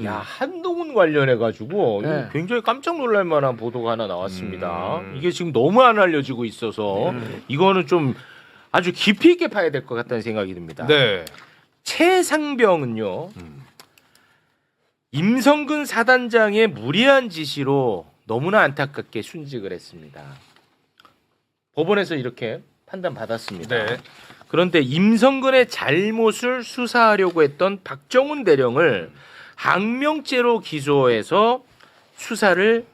야, 한동훈 관련해가지고 네. 굉장히 깜짝 놀랄 만한 보도가 하나 나왔습니다. 이게 지금 너무 안 알려지고 있어서 이거는 좀 아주 깊이 있게 봐야 될 것 같다는 생각이 듭니다. 네. 최상병은요, 임성근 사단장의 무리한 지시로 너무나 안타깝게 순직을 했습니다. 법원에서 이렇게 판단받았습니다. 네. 그런데 임성근의 잘못을 수사하려고 했던 박정훈 대령을 항명죄로 기소해서 수사를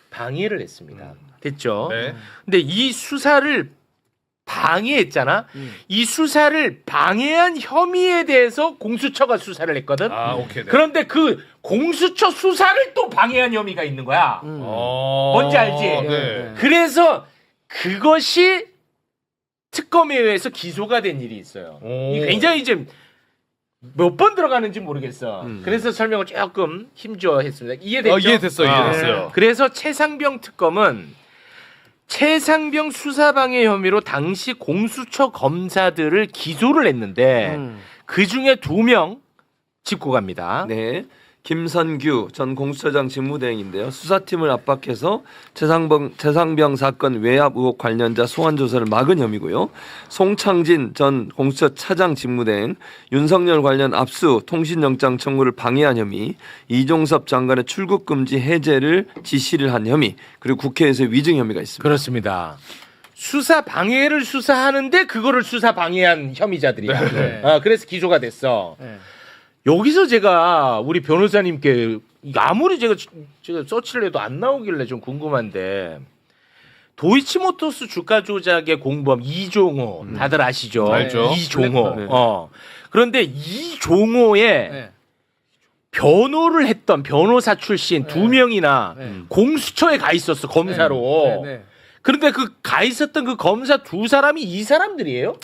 방해를 했습니다. 됐죠? 네. 근데 이 수사를 방해했잖아. 이 수사를 방해한 혐의에 대해서 공수처가 수사를 했거든. 아, 오케이. 네. 그런데 그 공수처 수사를 또 방해한 혐의가 있는 거야. 뭔지 알지? 네. 그래서 그것이 특검에 의해서 기소가 된 일이 있어요. 이 굉장히 이제 몇 번 들어가는지 모르겠어. 그래서 설명을 조금 힘줘 했습니다. 이해됐죠? 이해됐어요. 그래서 최상병 특검은 최상병 수사방해 혐의로 당시 공수처 검사들을 기소를 했는데 그 중에 2명 짚고 갑니다. 네. 김선규 전 공수처장 직무대행인데요. 수사팀을 압박해서 최상병 사건 외압 의혹 관련자 소환 조사를 막은 혐의고요. 송창진 전 공수처 차장 직무대행, 윤석열 관련 압수 통신영장 청구를 방해한 혐의, 이종섭 장관의 출국 금지 해제를 지시를 한 혐의, 그리고 국회에서 위증 혐의가 있습니다. 그렇습니다. 수사 방해를 수사하는데 그거를 수사 방해한 혐의자들이야. 네. 그래서 기소가 됐어. 네. 여기서 제가 우리 변호사님께 아무리 제가 서치를 해도 안 나오길래 좀 궁금한데, 도이치모터스 주가 조작의 공범 이종호 다들 아시죠? 알죠. 이종호. 네. 그런데 이종호의 네. 변호를 했던 변호사 출신 2명이나 네. 공수처에 가 있었어, 검사로. 네. 그런데 그 가 있었던 그 검사 2사람이 이 사람들이에요?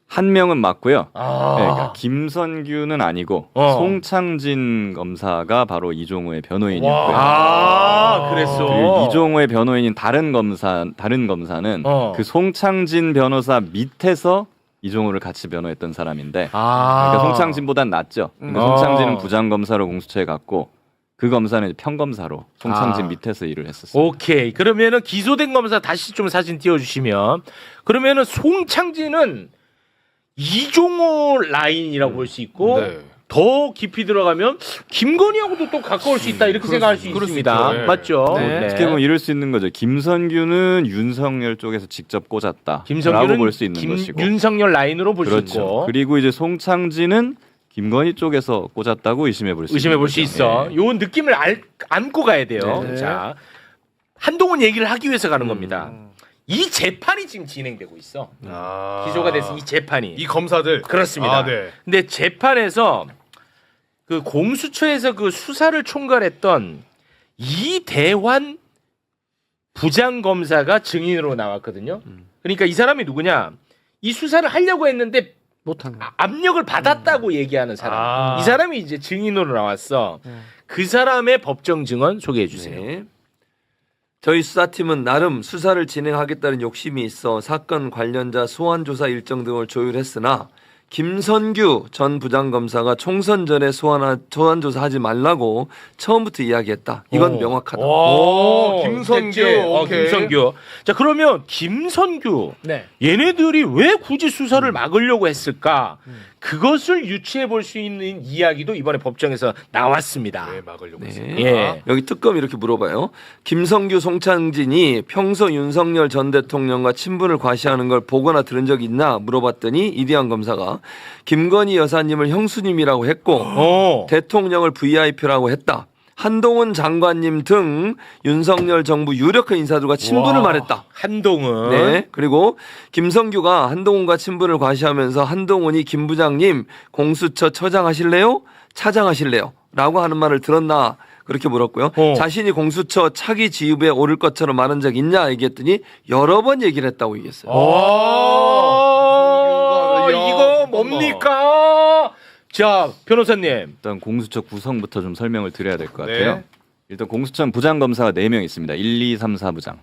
한 명은 맞고요. 아. 네, 그러니까 김선규는 아니고 송창진 검사가 바로 이종호의 변호인이었고요. 그랬어. 그리고 이종호의 변호인인 다른 검사는 그 송창진 변호사 밑에서 이종호를 같이 변호했던 사람인데, 그러니까 송창진보단 낫죠. 그러니까 송창진은 부장검사로 공수처에 갔고 그 검사는 평검사로 송창진 밑에서 일을 했었어요. 오케이. 그러면은 기소된 검사 다시 좀 사진 띄워주시면, 그러면은 송창진은 이종호 라인이라고 볼 수 있고, 네. 더 깊이 들어가면 김건희하고도 또 가까울 수 있다, 이렇게 생각할 수 있습니다. 있죠. 네. 맞죠? 네. 어떻게 보면 이럴 수 있는 거죠. 김선규는 윤석열 쪽에서 직접 꽂았다라고 김성규는 볼 수 있는 것이고, 윤석열 라인으로 볼 수 그렇죠. 있고, 그리고 이제 송창진은 김건희 쪽에서 꽂았다고 의심해 볼 수 있어. 네. 요 느낌을 안고 가야 돼요. 네. 자, 한동훈 얘기를 하기 위해서 가는 겁니다. 이 재판이 지금 진행되고 있어. 기소가 돼서 이 재판이. 이 검사들. 그렇습니다. 네. 근데 재판에서 그 공수처에서 그 수사를 총괄했던 이대환 부장검사가 증인으로 나왔거든요. 그러니까 이 사람이 누구냐? 이 수사를 하려고 했는데 못한 거. 압력을 받았다고 얘기하는 사람. 이 사람이 이제 증인으로 나왔어. 네. 그 사람의 법정 증언 소개해 주세요. 네. 저희 수사팀은 나름 수사를 진행하겠다는 욕심이 있어 사건 관련자 소환 조사 일정 등을 조율했으나 김선규 전 부장검사가 총선 전에 소환 조사하지 말라고 처음부터 이야기했다. 이건 명확하다. 김선규. 됐지? 오케이. 김선규. 자, 그러면 김선규 네. 얘네들이 왜 굳이 수사를 막으려고 했을까? 그것을 유추해 볼 수 있는 이야기도 이번에 법정에서 나왔습니다. 왜 막으려고 네. 했습니까? 예. 여기 특검이 이렇게 물어봐요. 김성규, 송창진이 평소 윤석열 전 대통령과 친분을 과시하는 걸 보거나 들은 적 있나 물어봤더니 이대환 검사가 김건희 여사님을 형수님이라고 했고 대통령을 VIP라고 했다. 한동훈 장관님 등 윤석열 정부 유력한 인사들과 친분을 말했다. 한동훈. 네. 그리고 김성규가 한동훈과 친분을 과시하면서 한동훈이 김 부장님 공수처 처장하실래요? 차장하실래요? 라고 하는 말을 들었나? 그렇게 물었고요. 자신이 공수처 차기 지휘부에 오를 것처럼 말한 적 있냐 얘기했더니 여러 번 얘기를 했다고 얘기했어요. 이거 뭡니까? 자, 변호사님. 일단 공수처 구성부터 좀 설명을 드려야 될 것 네. 같아요. 일단 공수처는 부장검사가 4명 있습니다. 1, 2, 3, 4부장.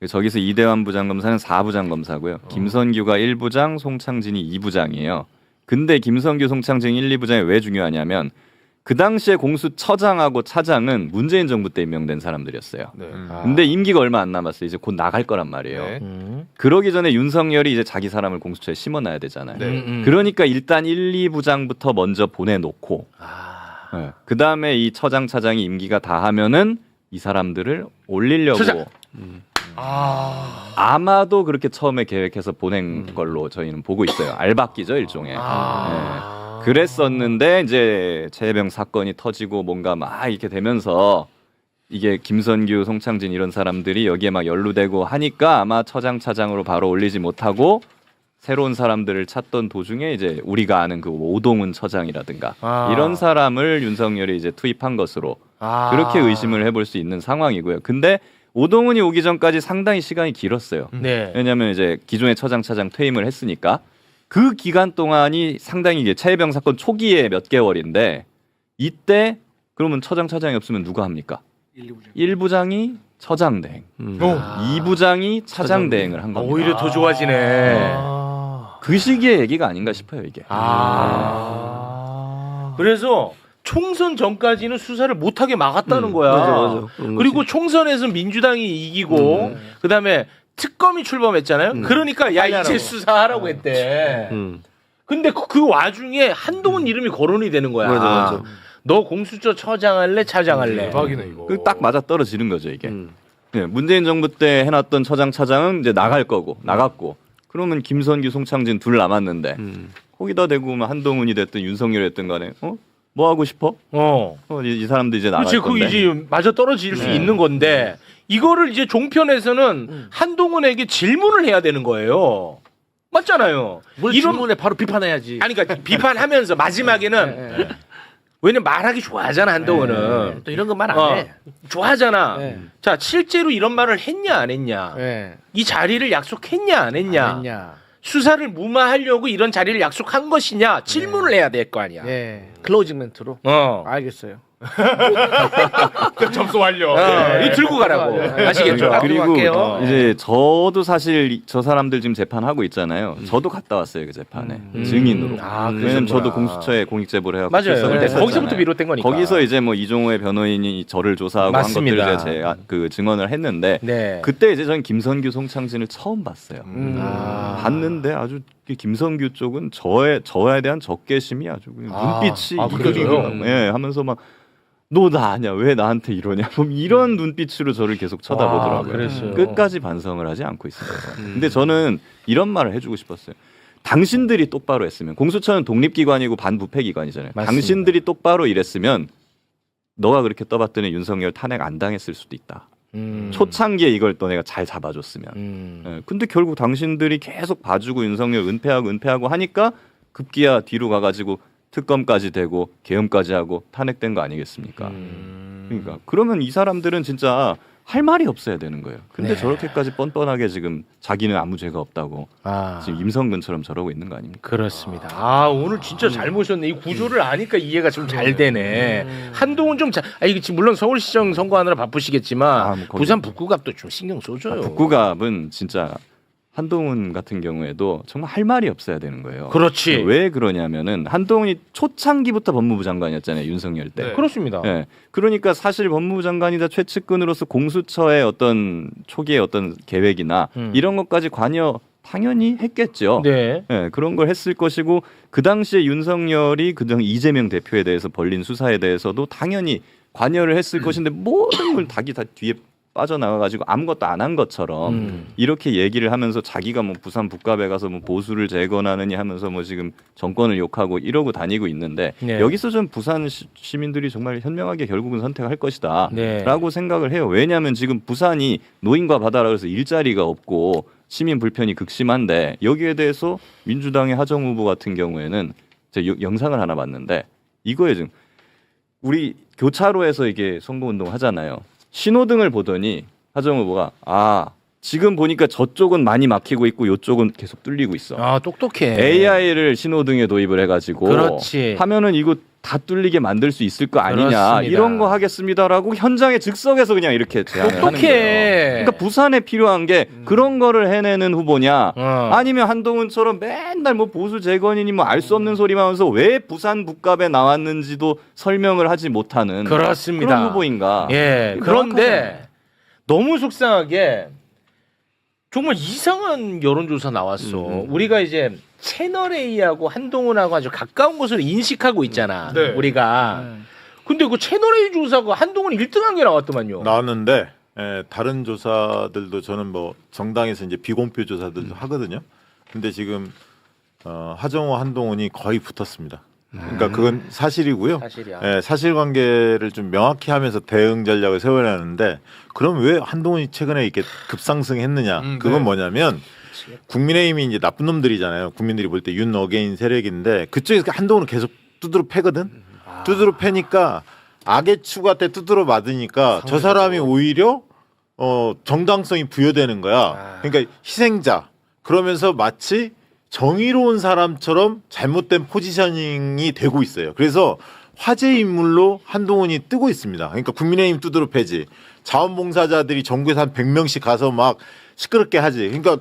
저기서 이대환 부장검사는 4부장검사고요. 김선규가 1부장, 송창진이 2부장이에요. 근데 김선규, 송창진 1, 2부장이 왜 중요하냐면 그 당시에 공수처장하고 차장은 문재인 정부 때 임명된 사람들이었어요. 네. 근데 임기가 얼마 안 남았어요. 이제 곧 나갈 거란 말이에요. 네. 그러기 전에 윤석열이 이제 자기 사람을 공수처에 심어놔야 되잖아요. 네. 그러니까 일단 1, 2부장부터 먼저 보내놓고 네. 그 다음에 이 처장 차장이 임기가 다 하면은 이 사람들을 올리려고 처장. 아마도 그렇게 처음에 계획해서 보낸 걸로 저희는 보고 있어요. 알박기죠 일종의. 네. 그랬었는데 이제 최혜병 사건이 터지고 뭔가 막 이렇게 되면서 이게 김선규, 송창진 이런 사람들이 여기에 막 연루되고 하니까 아마 처장 차장으로 바로 올리지 못하고 새로운 사람들을 찾던 도중에 이제 우리가 아는 그 오동훈 처장이라든가 이런 사람을 윤석열이 이제 투입한 것으로 그렇게 의심을 해볼 수 있는 상황이고요. 근데 오동훈이 오기 전까지 상당히 시간이 길었어요. 네. 왜냐하면 이제 기존의 처장 차장 퇴임을 했으니까 그 기간 동안이 상당히 이게 최혜병 사건 초기에 몇 개월인데 이때 그러면 처장 차장이 없으면 누가 합니까? 1부장이 처장 대행, 2부장이 차장 대행을 한 겁니다. 오히려 더 좋아지네. 그 시기의 얘기가 아닌가 싶어요 이게. 그래서 총선 전까지는 수사를 못하게 막았다는 거야. 맞아. 그리고 총선에서 민주당이 이기고 그다음에 특검이 출범했잖아요. 그러니까 야 이제 수사하라고 했대. 근데 그 와중에 한동훈 이름이 거론이 되는 거야. 맞아. 너 공수처 처장 할래 차장 할래? 대박이네 이거. 딱 맞아 떨어지는 거죠 이게. 네, 문재인 정부 때 해놨던 처장 차장은 이제 나갈 거고 나갔고 그러면 김선규, 송창진 둘 남았는데 거기다 대고 한동훈이 됐든 윤석열이 됐든 간에 뭐 하고 싶어? 이 사람도 이제 나갈 그렇지, 건데. 그 이제 맞아 떨어질 수 있는 건데 이거를 이제 종편에서는 한동훈에게 질문을 해야 되는 거예요. 맞잖아요. 뭘 이런 질문에 바로 비판해야지. 아니 그러니까 비판하면서 마지막에는 왜냐면 말하기 좋아하잖아 한동훈은. 또 이런 거 말 안 해. 좋아하잖아. 네. 자 실제로 이런 말을 했냐 안 했냐? 네. 이 자리를 약속했냐 안 했냐? 안 했냐. 수사를 무마하려고 이런 자리를 약속한 것이냐? 질문을 해야 될 거 아니야. 네. 클로징 멘트로. 알겠어요. 접수 완료. 이거 들고 가라고. 아시겠죠? 그리고 갈게요. 이제 저도 사실 저 사람들 지금 재판하고 있잖아요. 저도 갔다 왔어요 그 재판에 증인으로. 왜냐면 저도 공수처에 공익제보를 해갖고 맞아요. 출석을 네, 했었잖아요. 거기서부터 비롯된 거니까. 거기서 이제 뭐 이종호의 변호인이 저를 조사하고 맞습니다. 한 것들을 제가 그 증언을 했는데 네. 그때 이제 저는 김선규, 송창진을 처음 봤어요. 봤는데 아주 김선규 쪽은 저에 대한 적개심이 아주 눈빛이 그래요? 예, 하면서 막 너 나 아냐 왜 나한테 이러냐 뭐 이런 눈빛으로 저를 계속 쳐다보더라고요. 그랬어요. 끝까지 반성을 하지 않고 있습니다. 근데 저는 이런 말을 해주고 싶었어요. 당신들이 똑바로 했으면 공수처는 독립기관이고 반부패기관이잖아요. 맞습니다. 당신들이 똑바로 일했으면 너가 그렇게 떠봤더니 윤석열 탄핵 안 당했을 수도 있다. 초창기에 이걸 또 내가 잘 잡아줬으면. 예, 근데 결국 당신들이 계속 봐주고 윤석열 은폐하고 하니까 급기야 뒤로 가가지고 특검까지 되고 계엄까지 하고 탄핵된 거 아니겠습니까? 그러니까 그러면 이 사람들은 진짜 할 말이 없어야 되는 거예요. 근데 저렇게까지 뻔뻔하게 지금 자기는 아무 죄가 없다고 지금 임성근처럼 저러고 있는 거 아닙니까? 그렇습니다. 오늘 진짜 잘 모셨네. 이 구조를 아니까 이해가 좀 잘 되네. 한동훈 좀 이게 지금 물론 서울시장 선거하느라 바쁘시겠지만 뭐 거기- 부산 북구갑도 좀 신경 써줘요. 북구갑은 진짜 한동훈 같은 경우에도 정말 할 말이 없어야 되는 거예요. 그렇지. 왜 그러냐면은 한동훈이 초창기부터 법무부 장관이었잖아요. 윤석열 때. 네. 그렇습니다. 예. 그러니까 사실 법무부 장관이자 최측근으로서 공수처의 어떤 초기의 어떤 계획이나 이런 것까지 관여 당연히 했겠죠. 네. 예, 그런 걸 했을 것이고 그 당시에 윤석열이 그당 이재명 대표에 대해서 벌린 수사에 대해서도 당연히 관여를 했을 것인데 모든 걸 다 뒤에 빠져나가가지고 아무것도 안 한 것처럼 이렇게 얘기를 하면서 자기가 뭐 부산 북갑에 가서 뭐 보수를 재건하느니 하면서 뭐 지금 정권을 욕하고 이러고 다니고 있는데 네. 여기서 좀 부산 시민들이 정말 현명하게 결국은 선택할 것이다 네. 라고 생각을 해요. 왜냐하면 지금 부산이 노인과 바다라 해서 일자리가 없고 시민 불편이 극심한데 여기에 대해서 민주당의 하정 후보 같은 경우에는 제가 영상을 하나 봤는데 이거에 지금 우리 교차로에서 이게 선거운동 하잖아요. 신호등을 보더니 하정 후보가 지금 보니까 저쪽은 많이 막히고 있고 이쪽은 계속 뚫리고 있어. 아 똑똑해. AI를 신호등에 도입을 해가지고 그렇지. 하면은 이거 다 뚫리게 만들 수 있을 거 아니냐 그렇습니다. 이런 거 하겠습니다라고 현장에 즉석에서 그냥 이렇게 제안을 하는 똑똑해. 거예요. 그러니까 부산에 필요한 게 그런 거를 해내는 후보냐 아니면 한동훈처럼 맨날 뭐 보수 재건이니 뭐 알 수 없는 소리만 하면서 왜 부산 북갑에 나왔는지도 설명을 하지 못하는 그렇습니다. 그런 후보인가. 예. 그런데 너무 속상하게 정말 이상한 여론조사 나왔어. 우리가 이제 채널 A하고 한동훈하고 아주 가까운 것으로 인식하고 있잖아. 네. 우리가. 근데 그 채널 A 조사가 한동훈 1등한 게 나왔더만요. 나왔는데 다른 조사들도 저는 뭐 정당에서 이제 비공표 조사들도 하거든요. 근데 지금 하정우 한동훈이 거의 붙었습니다. 그러니까 그건 사실이고요. 사실이야. 예, 사실관계를 좀 명확히 하면서 대응 전략을 세워야 하는데 그럼 왜 한동훈이 최근에 이렇게 급상승했느냐? 그건 네. 뭐냐면 국민의힘이 이제 나쁜 놈들이잖아요. 국민들이 볼 때 윤 어게인 세력인데 그쪽에서 한동훈은 계속 두드러 패거든. 두드러 패니까 악의 추가 때 두드러 맞으니까 저 사람이 오히려 정당성이 부여되는 거야. 그러니까 희생자. 그러면서 마치 정의로운 사람처럼 잘못된 포지셔닝이 되고 있어요. 그래서 화제 인물로 한동훈이 뜨고 있습니다. 그러니까 국민의힘 두드러 패지. 자원봉사자들이 전국에서 한 100명씩 가서 막 시끄럽게 하지. 그러니까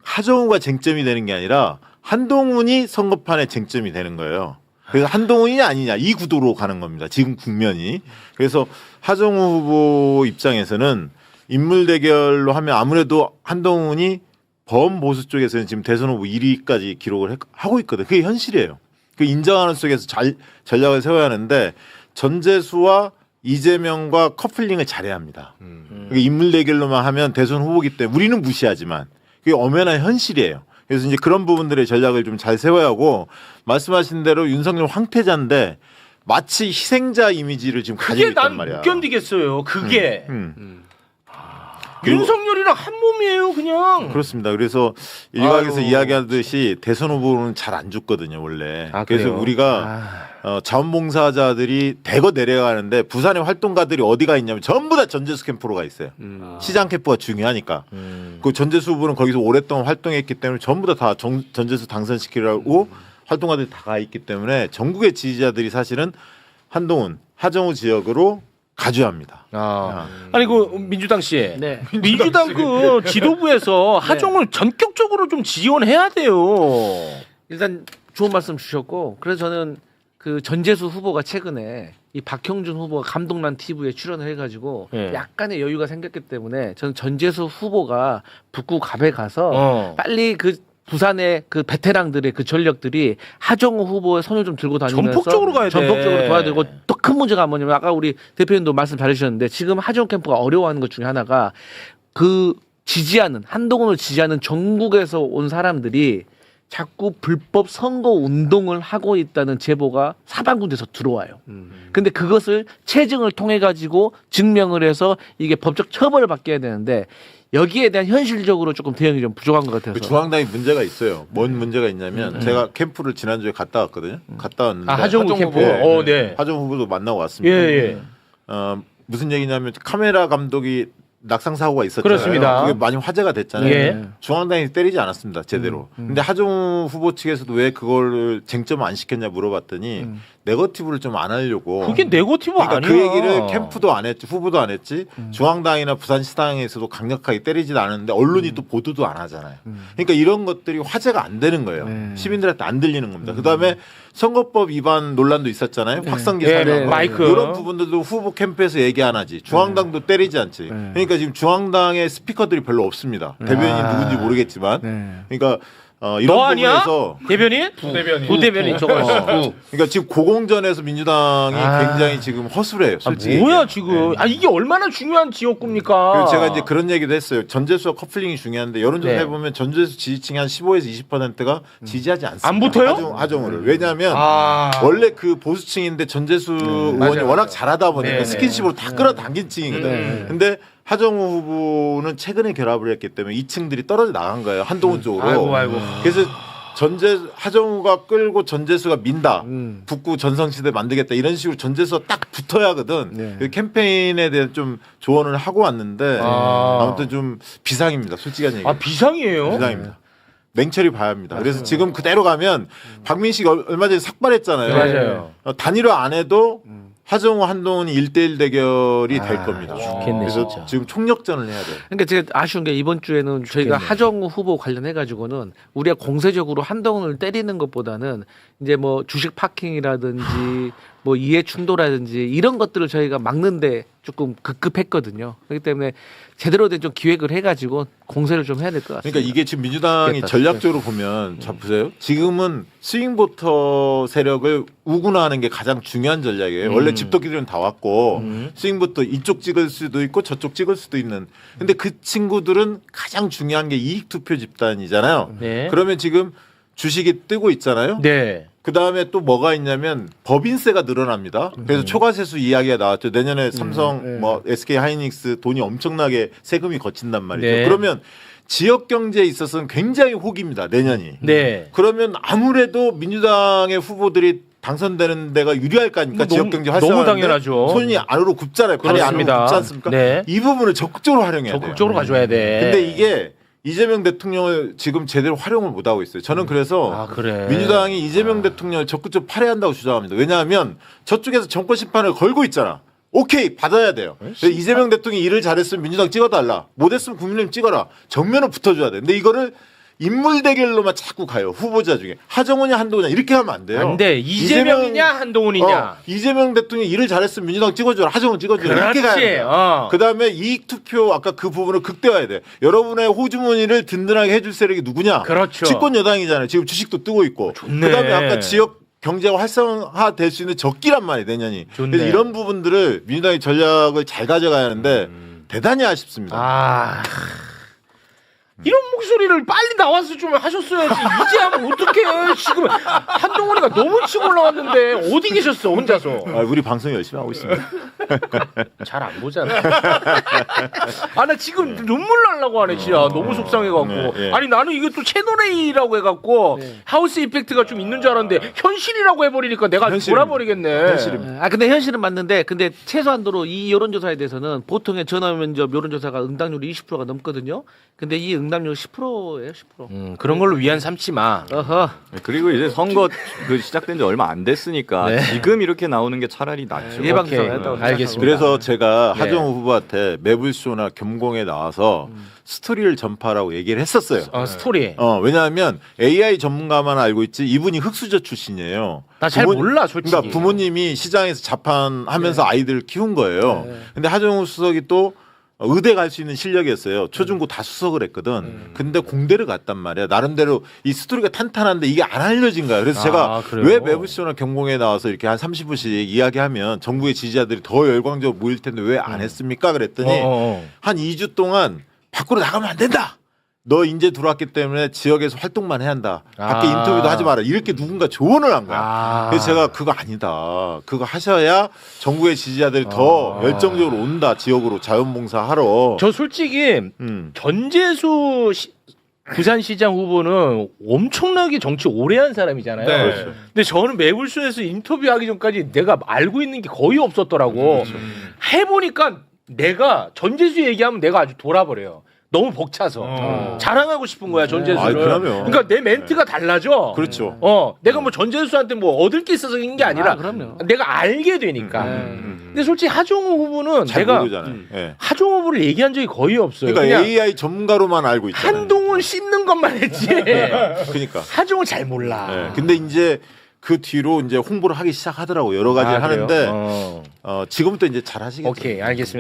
하정우가 쟁점이 되는 게 아니라 한동훈이 선거판에 쟁점이 되는 거예요. 그래서 한동훈이 아니냐 이 구도로 가는 겁니다. 지금 국면이. 그래서 하정우 후보 입장에서는 인물 대결로 하면 아무래도 한동훈이 범보수 쪽에서는 지금 대선 후보 1위까지 기록을 하고 있거든. 그게 현실이에요. 그 인정하는 속에서 전략을 세워야 하는데 전재수와 이재명과 커플링을 잘해야 합니다. 그러니까 인물 대결로만 하면 대선 후보기 때문에 우리는 무시하지만 그게 엄연한 현실이에요. 그래서 이제 그런 부분들의 전략을 좀 잘 세워야 하고 말씀하신 대로 윤석열 황태자인데 마치 희생자 이미지를 지금 가지고 그게 있단 난 말이야. 못 견디겠어요. 그게. 윤석열이랑 한 몸이에요, 그냥. 그렇습니다. 그래서 일각에서 아유. 이야기하듯이 대선 후보는 잘 안 죽거든요, 원래. 아, 그래서 그래요? 우리가 자원봉사자들이 대거 내려가는데 부산의 활동가들이 어디가 있냐면 전부 다 전재수 캠프로 가 있어요. 시장 캠프가 중요하니까. 그 전재수 후보는 거기서 오랫동안 활동했기 때문에 전부 다 전재수 당선시키려고 활동가들이 다 가 있기 때문에 전국의 지지자들이 사실은 한동훈, 하정우 지역으로 가주합니다. 아니 그 민주당 씨, 네. 민주당 그 지도부에서 하정을 전격적으로 좀 지원해야 돼요. 일단 좋은 말씀 주셨고 그래서 저는 그 전재수 후보가 최근에 이 박형준 후보가 감동란 TV에 출연을 해가지고 예. 약간의 여유가 생겼기 때문에 저는 전재수 후보가 북구 갑에 가서 빨리 그 부산의 그 베테랑들의 그 전력들이 하정우 후보의 손을 좀 들고 다니면서 전폭적으로 가야 돼. 전폭적으로 도와주고 또 큰 문제가 뭐냐면 아까 우리 대표님도 말씀 잘해주셨는데 지금 하정우 캠프가 어려워하는 것 중에 하나가 그 지지하는 한동훈을 지지하는 전국에서 온 사람들이 자꾸 불법 선거 운동을 하고 있다는 제보가 사방군데서 들어와요. 근데 그것을 체증을 통해 가지고 증명을 해서 이게 법적 처벌을 받게 해야 되는데 여기에 대한 현실적으로 조금 대응이 좀 부족한 것 같아서. 그 중앙당이 문제가 있어요. 뭔 문제가 있냐면 제가 캠프를 지난주에 갔다 왔거든요. 갔다 왔는데 하정우 캠프. 네. 네. 하정우 후보도 만나고 왔습니다. 예. 무슨 얘기냐면 카메라 감독이 낙상 사고가 있었잖아요. 그렇습니다. 그게 많이 화제가 됐잖아요. 예. 중앙당이 때리지 않았습니다. 제대로. 근데 하정우 후보 측에서도 왜 그걸 쟁점 안 시켰냐 물어봤더니 네거티브를 좀 안 하려고. 그게 네거티브 그러니까 아니야. 그 얘기를 캠프도 안 했지, 후보도 안 했지, 중앙당이나 부산시당에서도 강력하게 때리지도 않았는데 언론이 또 보도도 안 하잖아요. 그러니까 이런 것들이 화제가 안 되는 거예요. 시민들한테 안 들리는 겁니다. 그다음에 선거법 위반 논란도 있었잖아요. 확성기 네, 사건. 네, 마이크. 이런 부분들도 후보 캠프에서 얘기 안 하지. 중앙당도 때리지 않지. 그러니까 지금 중앙당의 스피커들이 별로 없습니다. 대변인 누군지 모르겠지만. 그러니까 이런 너 아니야? 부분에서 대변인? 부대변인. 부대변인 저거. 그러니까 지금 고공전에서 민주당이 굉장히 지금 허술해요. 솔직히. 뭐야 얘기하면. 지금? 이게 얼마나 중요한 지역구입니까? 그리고 제가 이제 그런 얘기도 했어요. 전재수와 커플링이 중요한데 여론조사 네. 해보면 전재수 지지층이 한 15에서 20%가 지지하지 않습니다. 안 붙어요? 하정우를. 왜냐하면 아. 원래 그 보수층인데 전재수 의원이 맞아요, 워낙 맞아요. 잘하다 보니까 네, 스킨십으로 다 끌어당긴 층이거든. 근데 하정우 후보는 최근에 결합을 했기 때문에 이 층들이 떨어져 나간 거예요. 한동훈 쪽으로. 아이고. 그래서 하정우가 끌고 전재수가 민다. 북구 전성시대 만들겠다. 이런 식으로 전재수가 딱 붙어야 하거든. 네. 그 캠페인에 대한 좀 조언을 하고 왔는데 아무튼 좀 비상입니다. 솔직한 얘기. 아 비상이에요? 비상입니다. 냉철히 봐야 합니다. 그래서 지금 그대로 가면 박민식 얼마 전에 삭발했잖아요. 맞아요. 단일화 안 해도 하정우 한동훈이 1대1 대결이 될 겁니다. 좋겠네, 그래서 진짜. 지금 총력전을 해야 돼요. 그러니까 제가 아쉬운 게 이번 주에는 저희가 하정우 후보 관련해 가지고는 우리가 공세적으로 한동훈을 때리는 것보다는 이제 뭐 주식 파킹이라든지 뭐 이해 충돌이라든지 이런 것들을 저희가 막는데 조금 급급했거든요. 그렇기 때문에 제대로 된 좀 기획을 해가지고 공세를 좀 해야 될 것 같습니다. 그러니까 이게 지금 민주당이 전략적으로 보면 자 보세요. 지금은 스윙보터 세력을 우군화하는 게 가장 중요한 전략이에요. 원래 집도끼들은 다 왔고 스윙보터 이쪽 찍을 수도 있고 저쪽 찍을 수도 있는. 근데 그 친구들은 가장 중요한 게 이익 투표 집단이잖아요. 네. 그러면 지금 주식이 뜨고 있잖아요. 네. 그 다음에 또 뭐가 있냐면 법인세가 늘어납니다. 그래서 초과세수 이야기가 나왔죠. 내년에 삼성, 뭐 SK 하이닉스 돈이 엄청나게 세금이 거친단 말이죠. 네. 그러면 지역 경제에 있어서는 굉장히 혹입니다. 내년이. 네. 그러면 아무래도 민주당의 후보들이 당선되는 데가 유리할 거 아닙니까? 뭐 지역 너무- 경제 너무 활성화. 당연하죠. 손이 안으로 굽잖아요. 발이 안으로 그렇습니다. 굽지 않습니까? 네. 이 부분을 적극적으로 활용해야 돼요. 적극적으로 가져야 돼. 근데 이게 이재명 대통령을 지금 제대로 활용을 못 하고 있어요. 저는 그래서 아 그래. 민주당이 이재명 대통령을 적극적으로 팔해한다고 주장합니다. 왜냐하면 저쪽에서 정권 심판을 걸고 있잖아. 오케이 받아야 돼요. 근데 이재명 대통령이 일을 잘했으면 민주당 찍어달라. 못했으면 국민의힘 찍어라. 정면을 붙어줘야 돼. 근데 이거를 인물 대결로만 자꾸 가요. 후보자 중에 하정우냐 한동훈이냐 이렇게 하면 안 돼요. 안 돼. 이재명이냐 한동훈이냐. 이재명 대통령이 일을 잘했으면 민주당 찍어줘라. 하정우 찍어줘라. 이렇게 가야 그렇지. 돼요. 그다음에 이익 투표 아까 그 부분을 극대화해야 돼. 여러분의 호주머니를 든든하게 해줄 세력이 누구냐? 그렇죠. 집권 여당이잖아요. 지금 주식도 뜨고 있고. 좋네. 그다음에 아까 지역 경제가 활성화 될 수 있는 적기란 말이에요. 내년이. 좋네. 그래서 이런 부분들을 민주당이 전략을 잘 가져가야 하는데 대단히 아쉽습니다. 아. 이런 목소리를 빨리 나와서 좀 하셨어야지. 이제 하면 어떡해. 지금 한동훈이가 너무 치고 올라왔는데 어디 계셨어 혼자서. 우리 방송 열심히 하고 있습니다. 잘 안 보잖아. 아 나 지금 눈물 날라고 하네 진짜. 너무 속상해갖고. 네, 네. 아니 나는 이게 또 채널A라고 해갖고 하우스 이펙트가 좀 있는 줄 알았는데 현실이라고 해버리니까 내가 현실입니다. 돌아버리겠네. 현실입니다. 아 근데 현실은 맞는데 근데 최소한도로 이 여론조사에 대해서는 보통의 전화면접 여론조사가 응답률이 20%가 넘거든요. 근데 이 응답률 10%예요, 10%. 그런 걸로 위안 삼지 마. 어허. 그리고 이제 선거 그 시작된 지 얼마 안 됐으니까 네. 지금 이렇게 나오는 게 차라리 낫죠. 예방주사가 오케이. 했다고 알겠습니다. 그래서 제가 네. 하정우 후보한테 매불쇼나 겸공에 나와서 스토리를 전파하라고 얘기를 했었어요. 스토리. 왜냐하면 AI 전문가만 알고 있지 이분이 흑수저 출신이에요. 나 잘 몰라 솔직히. 그러니까 부모님이 시장에서 자판하면서 아이들을 키운 거예요. 근데 하정우 수석이 또 의대 갈 수 있는 실력이었어요. 초중고 다 수석을 했거든. 근데 공대를 갔단 말이야. 나름대로 이 스토리가 탄탄한데 이게 안 알려진 거야. 그래서 제가 그래요? 왜 매불쇼나 경공에 나와서 이렇게 한 30분씩 이야기하면 정부의 지지자들이 더 열광적으로 모일 텐데 왜 안 했습니까? 그랬더니 한 2주 동안 밖으로 나가면 안 된다. 너 인제 들어왔기 때문에 지역에서 활동만 해야 한다. 밖에 인터뷰도 하지 마라. 이렇게 누군가 조언을 한 거야. 그래서 제가 그거 아니다. 그거 하셔야 정부의 지지자들이 더 열정적으로 온다. 지역으로 자원봉사하러. 저 솔직히 전재수 부산시장 후보는 엄청나게 정치 오래 한 사람이잖아요. 네. 그렇죠. 근데 저는 매불쇼에서 인터뷰하기 전까지 내가 알고 있는 게 거의 없었더라고. 해보니까 내가 전재수 얘기하면 내가 아주 돌아버려요. 너무 벅차서 자랑하고 싶은 거야 전재수를. 아이, 그럼요. 그러니까 내 멘트가 달라져. 그렇죠. 내가 뭐 전재수한테 뭐 얻을 게 있어서 인 게 아니라 그럼요. 내가 알게 되니까. 근데 솔직히 하정우 후보는 잘 내가 모르잖아요. 예. 하정우 후보를 얘기한 적이 거의 없어요. 그러니까 그냥 AI 전문가로만 알고 있잖아요. 한동훈 씹는 것만 했지. 그러니까. 하정우 잘 몰라. 예. 근데 이제 그 뒤로 이제 홍보를 하기 시작하더라고 여러 가지 그래요? 하는데 지금부터 이제 잘 하시겠죠. 오케이 알겠습니다.